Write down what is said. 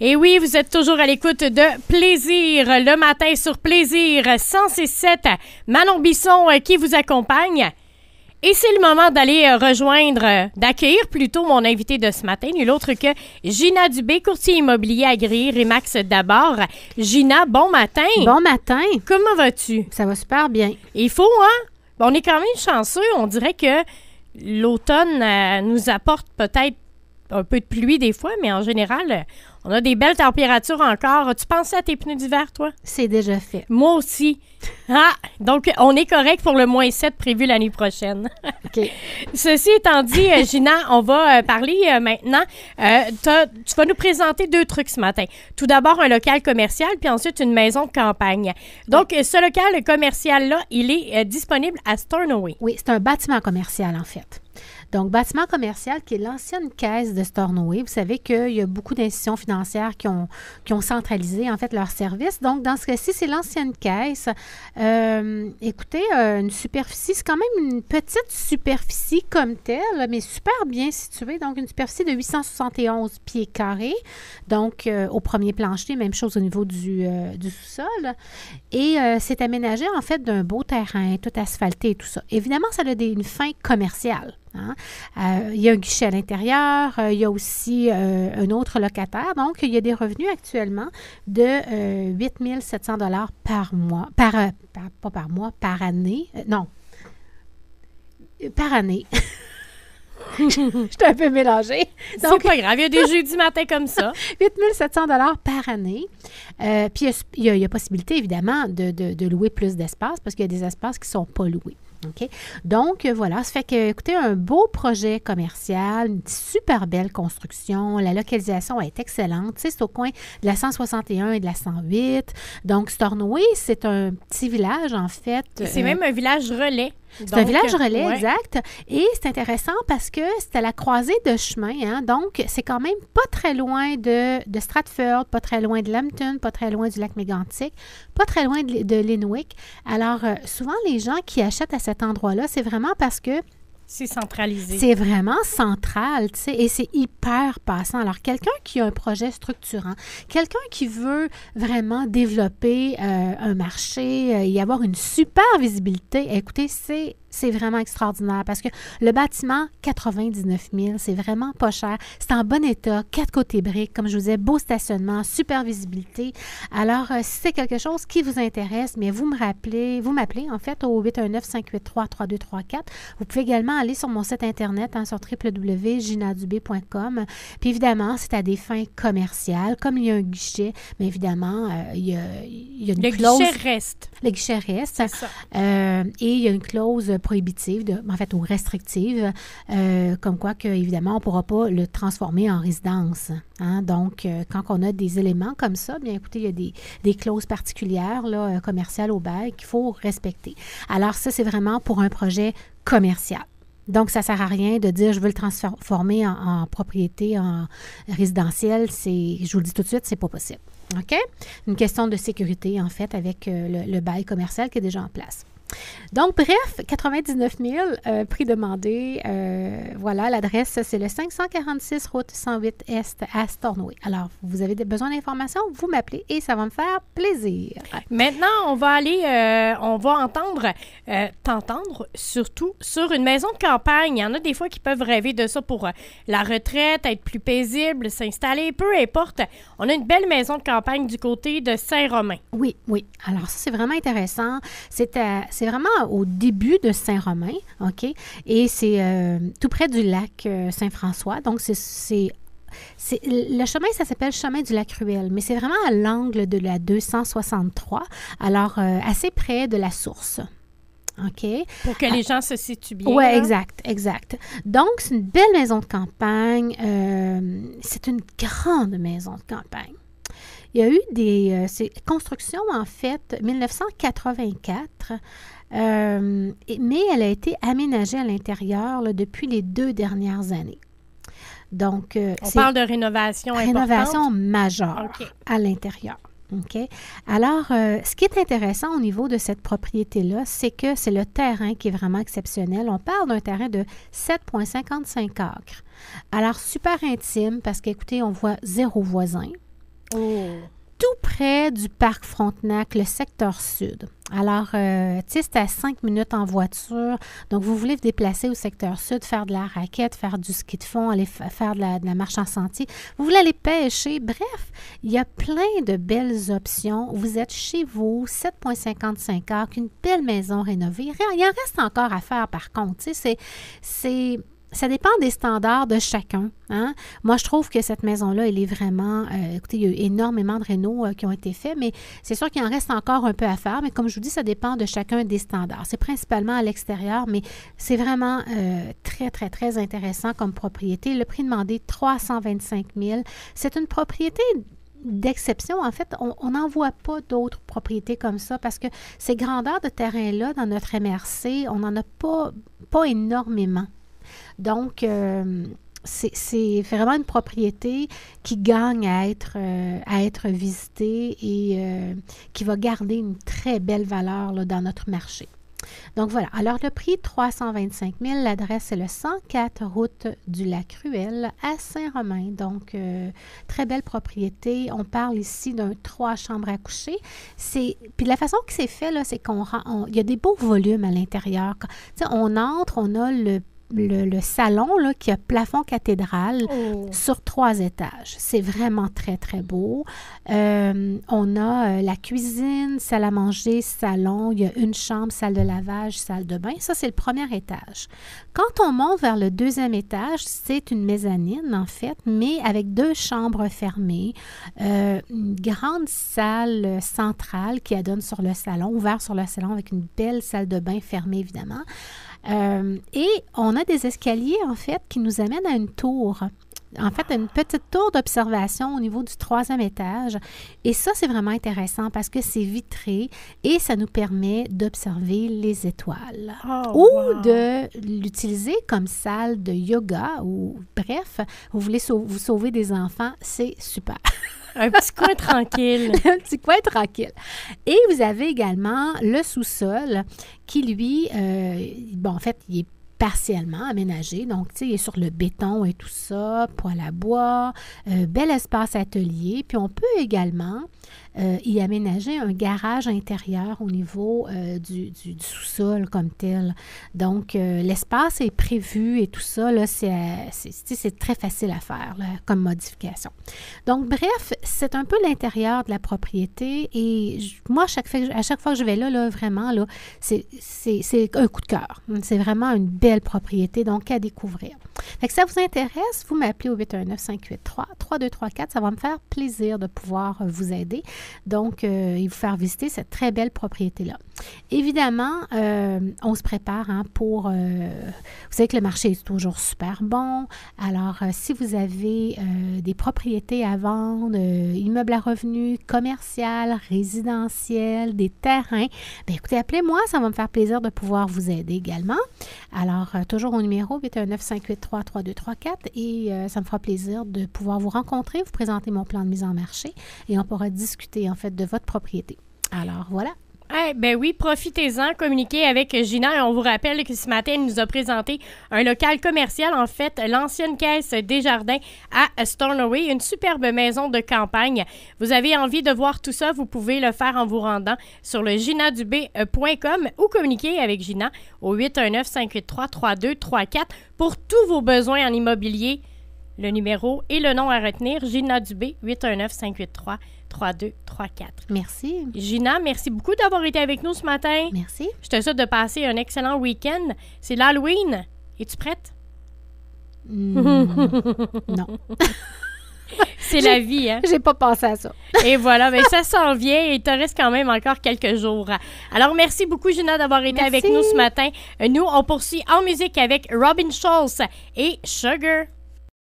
Et oui, vous êtes toujours à l'écoute de Plaisir, le matin sur Plaisir 106.7. Manon Bisson qui vous accompagne. Et c'est le moment d'aller d'accueillir plutôt mon invité de ce matin, nul autre que Gina Dubé, courtier immobilier agréé Remax d'abord. Gina, bon matin. Bon matin. Comment vas-tu? Ça va super bien. Il faut, hein? On est quand même chanceux. On dirait que l'automne nous apporte peut-être un peu de pluie des fois, mais en général, on a des belles températures encore. As-tu pensé à tes pneus d'hiver, toi? C'est déjà fait. Moi aussi. Ah! Donc, on est correct pour le -7 prévu l'année prochaine. OK. Ceci étant dit, Gina, on va parler maintenant. Tu vas nous présenter 2 trucs ce matin. Tout d'abord, un local commercial, puis ensuite, une maison de campagne. Donc, ce local commercial-là, il est disponible à Stornoway. Oui, c'est un bâtiment commercial, en fait. Donc, bâtiment commercial qui est l'ancienne caisse de Stornoway. Vous savez qu'il y a beaucoup d'institutions financières qui ont centralisé, en fait, leurs services. Donc, dans ce cas-ci, c'est l'ancienne caisse. Écoutez, une superficie, c'est quand même une petite superficie comme telle, mais super bien située. Donc, une superficie de 871 pieds carrés. Donc, au premier plancher, même chose au niveau du sous-sol. Et c'est aménagé, en fait, d'un beau terrain, tout asphalté et tout ça. Évidemment, ça a une fin commerciale. Hein? Il y a un guichet à l'intérieur, il y a aussi un autre locataire. Donc, il y a des revenus actuellement de 8 700 $ par mois. Pas par mois, par année. Non. Par année. Je suis un peu mélangée. Donc, c'est pas grave, il y a des jeudis matin comme ça. 8 700 $ par année. Puis, il y a possibilité, évidemment, de louer plus d'espace parce qu'il y a des espaces qui ne sont pas loués. OK? Donc, voilà, ça fait que, écoutez, un beau projet commercial, une super belle construction, la localisation est excellente. Tu sais, c'est au coin de la 161 et de la 108. Donc, Stornoway, c'est un petit village, en fait. C'est même un village relais. C'est un village relais, ouais. exact. Et c'est intéressant parce que c'est à la croisée de chemin. Hein? Donc, c'est quand même pas très loin de Stratford, pas très loin de Lambton, pas très loin du lac Mégantic, pas très loin de Linwick. Alors, souvent, les gens qui achètent à cet endroit-là, c'est vraiment parce que c'est centralisé. C'est vraiment central, tu sais, et c'est hyper passant. Alors, quelqu'un qui a un projet structurant, quelqu'un qui veut vraiment développer un marché, y avoir une super visibilité, écoutez, c'est vraiment extraordinaire parce que le bâtiment, 99 000, c'est vraiment pas cher. C'est en bon état, 4 côtés briques, comme je vous disais, beau stationnement, super visibilité. Alors, si c'est quelque chose qui vous intéresse, mais vous m'appelez en fait au 819-583-3234. Vous pouvez également aller sur mon site internet sur www.ginadubé.com. Puis évidemment, c'est à des fins commerciales. Comme il y a un guichet, mais évidemment, il y a une clause. Le guichet reste. Le guichet reste. C'est ça. Et il y a une clause prohibitive, en fait, ou restrictive, comme quoi que, évidemment, on ne pourra pas le transformer en résidence. Hein? Donc, quand on a des éléments comme ça, bien écoutez, il y a des clauses particulières là, commerciales au bail qu'il faut respecter. Alors, ça, c'est vraiment pour un projet commercial. Donc, ça ne sert à rien de dire « je veux le transformer en propriété, en résidentiel ». Je vous le dis tout de suite, c'est pas possible. OK? Une question de sécurité, en fait, avec le bail commercial qui est déjà en place. Donc, bref, 99 000, prix demandé. Voilà, l'adresse, c'est le 546 route 108 Est à Stornoway. Alors, vous avez besoin d'informations, vous m'appelez et ça va me faire plaisir. Maintenant, on va t'entendre surtout sur une maison de campagne. Il y en a des fois qui peuvent rêver de ça pour la retraite, être plus paisible, s'installer, peu importe. On a une belle maison de campagne du côté de Saint-Romain. Oui, oui. Alors, ça, c'est vraiment intéressant. C'est vraiment au début de Saint-Romain, OK? Et c'est tout près du lac Saint-François. Donc, le chemin, ça s'appelle chemin du lac Ruelle, mais c'est vraiment à l'angle de la 263, alors assez près de la source. OK? Pour que les gens se situent bien. Oui, exact. Donc, c'est une belle maison de campagne. C'est une grande maison de campagne. Il y a eu des constructions, en fait, 1984, mais elle a été aménagée à l'intérieur là, depuis les 2 dernières années. Donc, on parle de rénovation importante. Rénovation majeure à l'intérieur. OK? Alors, ce qui est intéressant au niveau de cette propriété-là, c'est que c'est le terrain qui est vraiment exceptionnel. On parle d'un terrain de 7,55 acres. Alors, super intime parce qu'écoutez, on voit 0 voisin. Tout près du parc Frontenac, le secteur sud. Alors, tu sais, c'est à 5 minutes en voiture. Donc, vous voulez vous déplacer au secteur sud, faire de la raquette, faire du ski de fond, aller faire de la marche en sentier. Vous voulez aller pêcher. Bref, il y a plein de belles options. Vous êtes chez vous, 7,55 heures, qu'une belle maison rénovée. Il en reste encore à faire, par contre. Tu sais, ça dépend des standards de chacun. Hein? Moi, je trouve que cette maison-là, elle est vraiment... écoutez, il y a eu énormément de rénaux qui ont été faits, mais c'est sûr qu'il en reste encore un peu à faire. Mais comme je vous dis, ça dépend de chacun des standards. C'est principalement à l'extérieur, mais c'est vraiment très, très, très intéressant comme propriété. Le prix demandé, 325 000. C'est une propriété d'exception. En fait, on n'en voit pas d'autres propriétés comme ça parce que ces grandeurs de terrain-là, dans notre MRC, on n'en a pas énormément. Donc, c'est vraiment une propriété qui gagne à être visitée et qui va garder une très belle valeur là, dans notre marché. Donc, voilà. Alors, le prix, 325 000. L'adresse, c'est le 104 route du Lac-Ruelle à Saint-Romain. Donc, très belle propriété. On parle ici d'un 3 chambres à coucher. Puis, la façon que c'est fait, là, c'est il y a des beaux volumes à l'intérieur. On entre, on a le salon là, qui a plafond cathédral sur 3 étages. C'est vraiment très, très beau. On a la cuisine, salle à manger, salon. Il y a une chambre, salle de lavage, salle de bain. Ça, c'est le premier étage. Quand on monte vers le 2e étage, c'est une mezzanine, en fait, mais avec 2 chambres fermées, une grande salle centrale qui donne sur le salon, ouverte sur le salon avec une belle salle de bain fermée, évidemment. Et on a des escaliers, en fait, qui nous amènent à une tour. En fait, une petite tour d'observation au niveau du 3e étage. Et ça, c'est vraiment intéressant parce que c'est vitré et ça nous permet d'observer les étoiles. Ou de l'utiliser comme salle de yoga ou, bref, vous voulez vous sauver des enfants, c'est super. Un petit coin tranquille. Un petit coin tranquille. Et vous avez également le sous-sol qui, lui, en fait, il est partiellement aménagé. Donc, tu sais, il est sur le béton et tout ça, poêle à bois, bel espace atelier. Puis, on peut également y aménager un garage intérieur au niveau du sous-sol comme tel. Donc, l'espace est prévu et tout ça, là, c'est très facile à faire là, comme modification. Donc, bref, c'est un peu l'intérieur de la propriété et moi, à chaque fois que je vais là vraiment, là, c'est un coup de cœur. C'est vraiment une belle propriété, donc à découvrir. Fait que ça vous intéresse, vous m'appelez au 819-583-3234. Ça va me faire plaisir de pouvoir vous aider. Donc, et vous faire visiter cette très belle propriété-là. Évidemment, on se prépare pour... vous savez que le marché est toujours super bon. Alors, si vous avez des propriétés à vendre, immeubles à revenus, commercial, résidentiel, des terrains, bien écoutez, appelez-moi, ça va me faire plaisir de pouvoir vous aider également. Alors, toujours au numéro 819-583-3234 et ça me fera plaisir de pouvoir vous rencontrer, vous présenter mon plan de mise en marché et on pourra discuter en fait de votre propriété. Alors, voilà. Ben oui, profitez-en, communiquez avec Gina. Et on vous rappelle que ce matin, elle nous a présenté un local commercial, en fait, l'ancienne caisse Desjardins à Stornoway, une superbe maison de campagne. Vous avez envie de voir tout ça, vous pouvez le faire en vous rendant sur le ginadubé.com ou communiquer avec Gina au 819-583-3234 pour tous vos besoins en immobilier. Le numéro et le nom à retenir, Gina Dubé, 819-583-3234. Merci. Gina, merci beaucoup d'avoir été avec nous ce matin. Merci. Je te souhaite de passer un excellent week-end. C'est l'Halloween. Es-tu prête? Non. C'est la vie, hein? J'ai pas pensé à ça. Et voilà, mais ça s'en vient et il te reste quand même encore quelques jours. Alors, merci beaucoup, Gina, d'avoir été avec nous ce matin. Nous, on poursuit en musique avec Robin Schulz et Sugar.